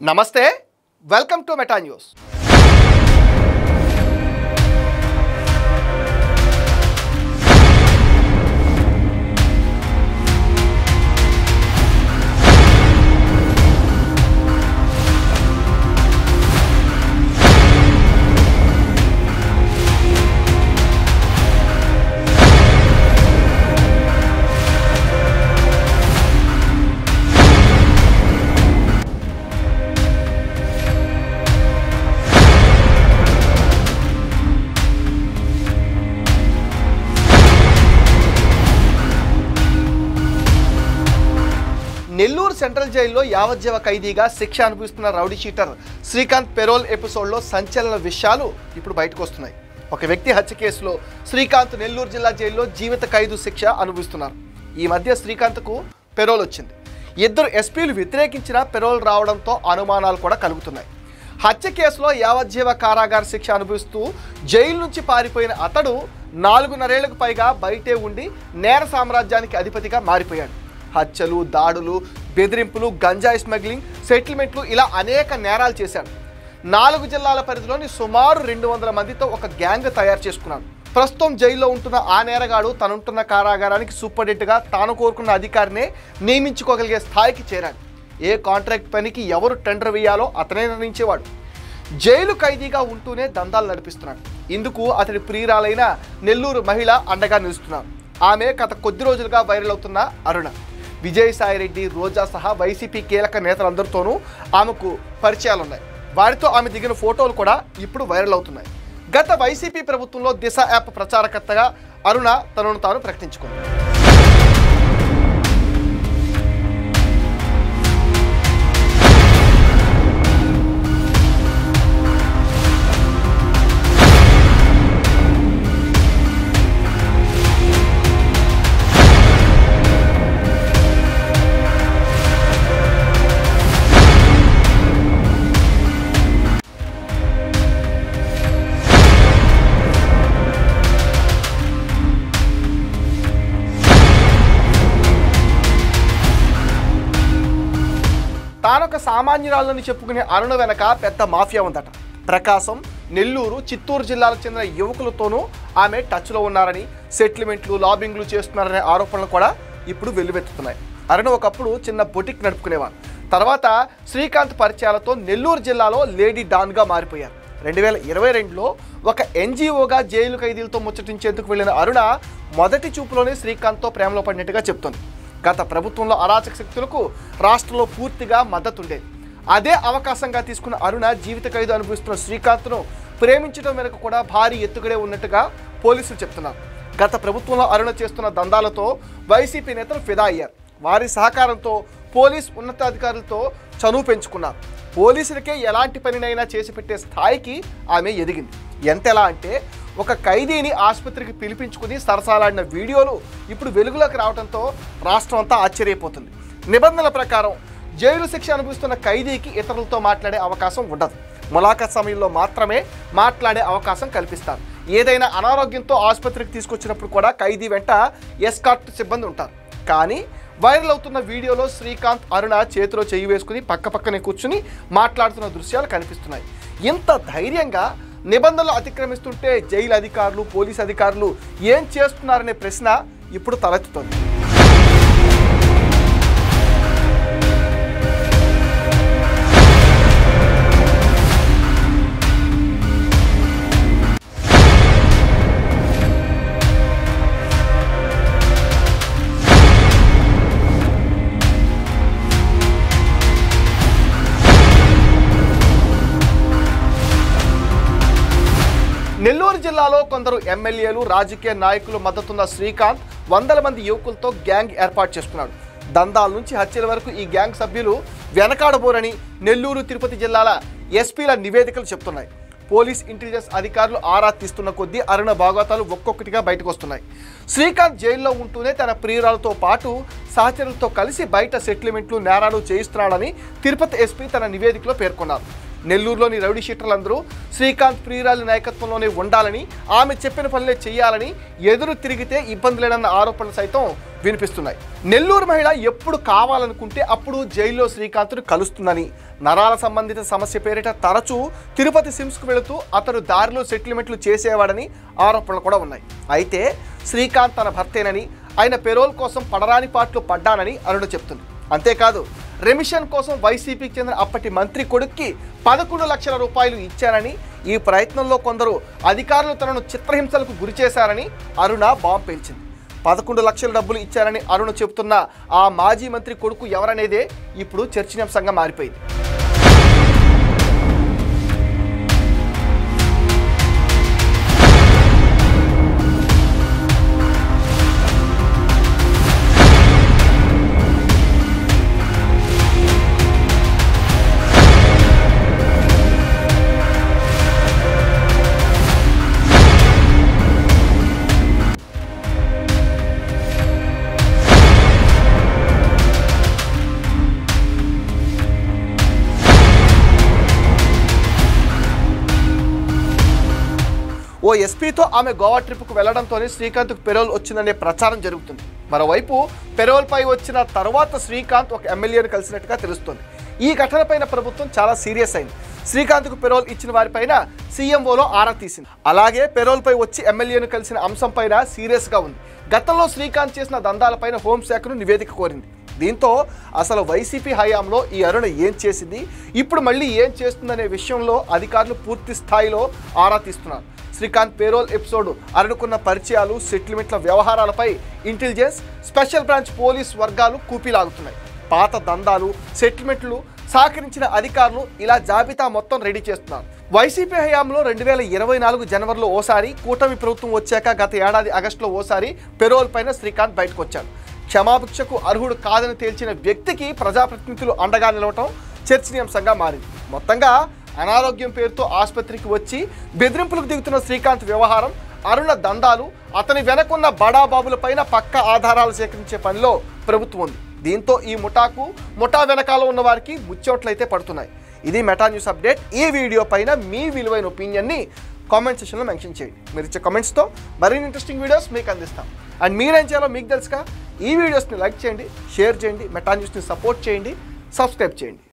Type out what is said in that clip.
నమస్తే welcome to meta news. Nellore central జైల్లో యావజ్జీవ ఖైదీగా శిక్ష అనుభవిస్తున్న రౌడీ షీటర్ శ్రీకాంత్ పెరోల్ ఎపిసోడ్లో సంచలన విషయాలు ఇప్పుడు బయటకు వస్తున్నాయి। ఒక వ్యక్తి హత్య కేసులో శ్రీకాంత్ నెల్లూరు జిల్లా జైల్లో జీవిత ఖైదు శిక్ష అనుభవిస్తున్నారు। ఈ మధ్య శ్రీకాంత్కు పెరోల్ వచ్చింది। ఇద్దరు ఎస్పీలు వ్యతిరేకించిన పెరోల్ రావడంతో అనుమానాలు కూడా కలుగుతున్నాయి। హత్య కేసులో యావజ్జీవ కారాగార శిక్ష అనుభవిస్తూ జైలు నుంచి పారిపోయిన అతడు 4.5 ఏళ్లకు పైగా బయటే ఉండి నేర సామ్రాజ్యానికి అధిపతిగా మారిపోయాడు। హత్యలు, దాడులు, బెదిరింపులు, గంజాయి స్మగ్లింగ్, సెటిల్మెంట్లు ఇలా అనేక నేరాలు చేశాడు। 4 జిల్లాల పరిధిలోని సుమారు 200 మందితో ఒక గ్యాంగ్ తయారు చేసుకున్నాడు। ప్రస్తుతం జైల్లో ఉంటున్న ఆ నేరగాడు తనుంటున్న కారాగారానికి సూపరింటెండెంట్గా తాను కోరుకున్న అధికారినే నియమించుకోగలిగే స్థాయికి చేరాడు। ఏ కాంట్రాక్ట్ పనికి ఎవరు టెండర్ వేయాలో అతనే నిర్ణయించేవాడు। జైలు ఖైదీగా ఉంటూనే దందాలు నడిపిస్తున్నాడు। ఇందుకు అతడి ప్రియురాలైన నెల్లూరు మహిళ అండగా నిలుస్తున్నాడు। ఆమె గత కొద్ది రోజులుగా వైరల్ అవుతున్న అరుణ। విజయసాయిరెడ్డి, రోజా సహా వైసీపీ కీలక నేతలందరితోనూ ఆమెకు పరిచయాలున్నాయి। వారితో ఆమె దిగిన ఫోటోలు కూడా ఇప్పుడు వైరల్ అవుతున్నాయి। గత వైసీపీ ప్రభుత్వంలో దిశ యాప్ ప్రచారకర్తగా అరుణ తనను తాను ప్రకటించుకుంది। తానొక సామాన్యురాలని చెప్పుకునే అరుణ వెనక పెద్ద మాఫియా ఉందట। ప్రకాశం, నెల్లూరు, చిత్తూరు జిల్లాలకు చెందిన యువకులతోనూ ఆమె టచ్లో ఉన్నారని, సెటిల్మెంట్లు, లాబింగ్లు చేస్తున్నారనే ఆరోపణలు కూడా ఇప్పుడు వెల్లువెత్తుతున్నాయి। అరుణ ఒకప్పుడు చిన్న బొటిక్ నడుపుకునేవారు। తర్వాత శ్రీకాంత్ పరిచయాలతో నెల్లూరు జిల్లాలో లేడీ డాన్గా మారిపోయారు। 2022లో ఒక ఎన్జిఓగా జైలు ఖైదీలతో ముచ్చటించేందుకు వెళ్లిన అరుణ మొదటి చూపులోనే శ్రీకాంత్తో ప్రేమలో పడినట్టుగా చెప్తోంది। గత ప్రభుత్వంలో అరాచక శక్తులకు రాష్ట్రంలో పూర్తిగా మద్దతుండేది। అదే అవకాశంగా తీసుకున్న అరుణ జీవిత ఖైదు అనుభవిస్తున్న శ్రీకాంత్ను ప్రేమించడం వెనుక కూడా భారీ ఎత్తుగడే ఉన్నట్టుగా పోలీసులు చెప్తున్నారు। గత ప్రభుత్వంలో అరుణ చేస్తున్న దందాలతో వైసీపీ నేతలు ఫిదా అయ్యారు। వారి సహకారంతో పోలీస్ ఉన్నతాధికారులతో చనువు పెంచుకున్నారు। పోలీసులకే ఎలాంటి పనినైనా చేసి పెట్టే స్థాయికి ఆమె ఎదిగింది। ఎంతెలా అంటే ఒక ఖైదీని ఆసుపత్రికి పిలిపించుకుని సరసాలాడిన వీడియోలు ఇప్పుడు వెలుగులోకి రావడంతో రాష్ట్రం అంతా ఆశ్చర్యపోతుంది। నిబంధనల ప్రకారం జైలు శిక్ష అనుభవిస్తున్న ఖైదీకి ఇతరులతో మాట్లాడే అవకాశం ఉండదు। ములాఖత్ సమయంలో మాత్రమే మాట్లాడే అవకాశం కల్పిస్తారు। ఏదైనా అనారోగ్యంతో ఆసుపత్రికి తీసుకొచ్చినప్పుడు కూడా ఖైదీ వెంట ఎస్కార్ట్ సిబ్బంది ఉంటారు। కానీ వైరల్ అవుతున్న వీడియోలో శ్రీకాంత్, అరుణ చేతిలో చెయ్యి వేసుకుని పక్కపక్కనే కూర్చుని మాట్లాడుతున్న దృశ్యాలు కనిపిస్తున్నాయి। ఇంత ధైర్యంగా నిబంధనలు అతిక్రమిస్తుంటే జైలు అధికారులు, పోలీసు అధికారులు ఏం చేస్తున్నారనే ప్రశ్న ఇప్పుడు తలెత్తుతోంది। నెల్లూరు జిల్లాలో కొందరు ఎమ్మెల్యేలు, రాజకీయ నాయకులు మద్దతున్న శ్రీకాంత్ వందల మంది యువకులతో గ్యాంగ్ ఏర్పాటు చేసుకున్నాడు। దందాల నుంచి హత్యల వరకు ఈ గ్యాంగ్ సభ్యులు వెనకాడబోరని నెల్లూరు, తిరుపతి జిల్లాల ఎస్పీల నివేదికలు చెప్తున్నాయి। పోలీస్ ఇంటెలిజెన్స్ అధికారులు ఆరా తీస్తున్న కొద్దీ అరుణ భాగవతాలు ఒక్కొక్కటిగా బయటకు వస్తున్నాయి। శ్రీకాంత్ జైల్లో ఉంటూనే తన ప్రియురాలతో పాటు సహచరులతో కలిసి బయట సెటిల్మెంట్లు, నేరాలు చేయిస్తున్నాడని తిరుపతి ఎస్పీ తన నివేదికలో పేర్కొన్నారు। నెల్లూరులోని రౌడీ షీటర్లందరూ శ్రీకాంత్ ప్రియురాలి నాయకత్వంలోనే ఉండాలని, ఆమె చెప్పిన పనులే చేయాలని, ఎదురు తిరిగితే ఇబ్బందులేనన్న ఆరోపణలు సైతం వినిపిస్తున్నాయి. నెల్లూరు మహిళ ఎప్పుడు కావాలనుకుంటే అప్పుడు జైల్లో శ్రీకాంత్ను కలుస్తుందని, నరాల సంబంధిత సమస్య పేరిట తరచూ తిరుపతి సిమ్స్కు వెళుతూ అతడు దారిలో సెటిల్మెంట్లు చేసేవాడని ఆరోపణలు కూడా ఉన్నాయి. అయితే శ్రీకాంత్ తన భర్తేనని, ఆయన పెరోల్ కోసం పడరాని పాటలు పడ్డానని అరుణ చెప్తుంది. అంతేకాదు, రెమిషన్ కోసం వైసీపీకి చెందిన అప్పటి మంత్రి కొడుక్కి 11 లక్షల రూపాయలు ఇచ్చారని, ఈ ప్రయత్నంలో కొందరు అధికారులు తనను చిత్రహింసలకు గురి చేశారని అరుణ బాంబు పేల్చింది. 11 లక్షల డబ్బులు ఇచ్చారని అరుణ చెబుతున్న ఆ మాజీ మంత్రి కొడుకు ఎవరనేదే ఇప్పుడు చర్చనీయాంశంగా మారిపోయింది. ఓ ఎస్పీతో ఆమె గోవా ట్రిప్కు వెళ్లడంతోనే శ్రీకాంత్కు పెరోల్ వచ్చిందనే ప్రచారం జరుగుతుంది. మరోవైపు పెరోల్పై వచ్చిన తర్వాత శ్రీకాంత్ ఒక ఎమ్మెల్యేను కలిసినట్టుగా తెలుస్తోంది. ఈ ఘటనపైన ప్రభుత్వం చాలా సీరియస్ అయింది. శ్రీకాంత్కు పెరోల్ ఇచ్చిన వారిపైన సీఎంఓలో ఆరా తీసింది. అలాగే పెరోల్పై వచ్చి ఎమ్మెల్యేను కలిసిన అంశంపైన సీరియస్గా ఉంది. గతంలో శ్రీకాంత్ చేసిన దందాలపైన హోంశాఖను నివేదిక కోరింది. దీంతో అసలు వైసీపీ హయాంలో ఈ అరుణ ఏం చేసింది, ఇప్పుడు మళ్ళీ ఏం చేస్తుందనే విషయంలో అధికారులు పూర్తి స్థాయిలో ఆరా తీస్తున్నారు. శ్రీకాంత్ పేరోల్ ఎపిసోడ్, అరుణకున్న పరిచయాలు, సెటిల్మెంట్ల వ్యవహారాలపై ఇంటెలిజెన్స్, స్పెషల్ బ్రాంచ్ పోలీస్ వర్గాలు కూపీలాగుతున్నాయి. పాత దందాలు, సెటిల్మెంట్లు సహకరించిన అధికారులు ఇలా జాబితా మొత్తం రెడీ చేస్తున్నారు. వైసీపీ హయాంలో 2024 జనవరిలో ఓసారి, కూటమి ప్రభుత్వం వచ్చాక గత ఏడాది ఆగస్టులో ఓసారి పెరోల్ పైన శ్రీకాంత్ బయటకు వచ్చాడు. క్షమాభిక్షకు అర్హుడు కాదని తేల్చిన వ్యక్తికి ప్రజాప్రతినిధులు అండగా నిలవటం చర్చనీయాంశంగా మారింది. మొత్తంగా అనారోగ్యం పేరుతో ఆసుపత్రికి వచ్చి బెదిరింపులకు దిగుతున్న శ్రీకాంత్ వ్యవహారం, అరుణ దందాలు, అతని వెనకున్న బడాబాబులపైన పక్క ఆధారాలు సేకరించే పనిలో ప్రభుత్వం ఉంది. దీంతో ఈ ముఠా వెనకాల ఉన్న వారికి ముచ్చోట్లయితే పడుతున్నాయి. ఇది మెటా న్యూస్ అప్డేట్. ఈ వీడియో పైన మీ విలువైన ఒపీనియన్ని కామెంట్ సెక్షన్లో మెన్షన్ చేయండి. మీరు ఇచ్చే కామెంట్స్తో మరిన్ని ఇంట్రెస్టింగ్ వీడియోస్ మీకు అందిస్తాం. అండ్ మీరేం చేయాలో మీకు తెలుసుగా, ఈ వీడియోస్ని లైక్ చేయండి, షేర్ చేయండి, మెటా న్యూస్ని సపోర్ట్ చేయండి, సబ్స్క్రైబ్ చేయండి.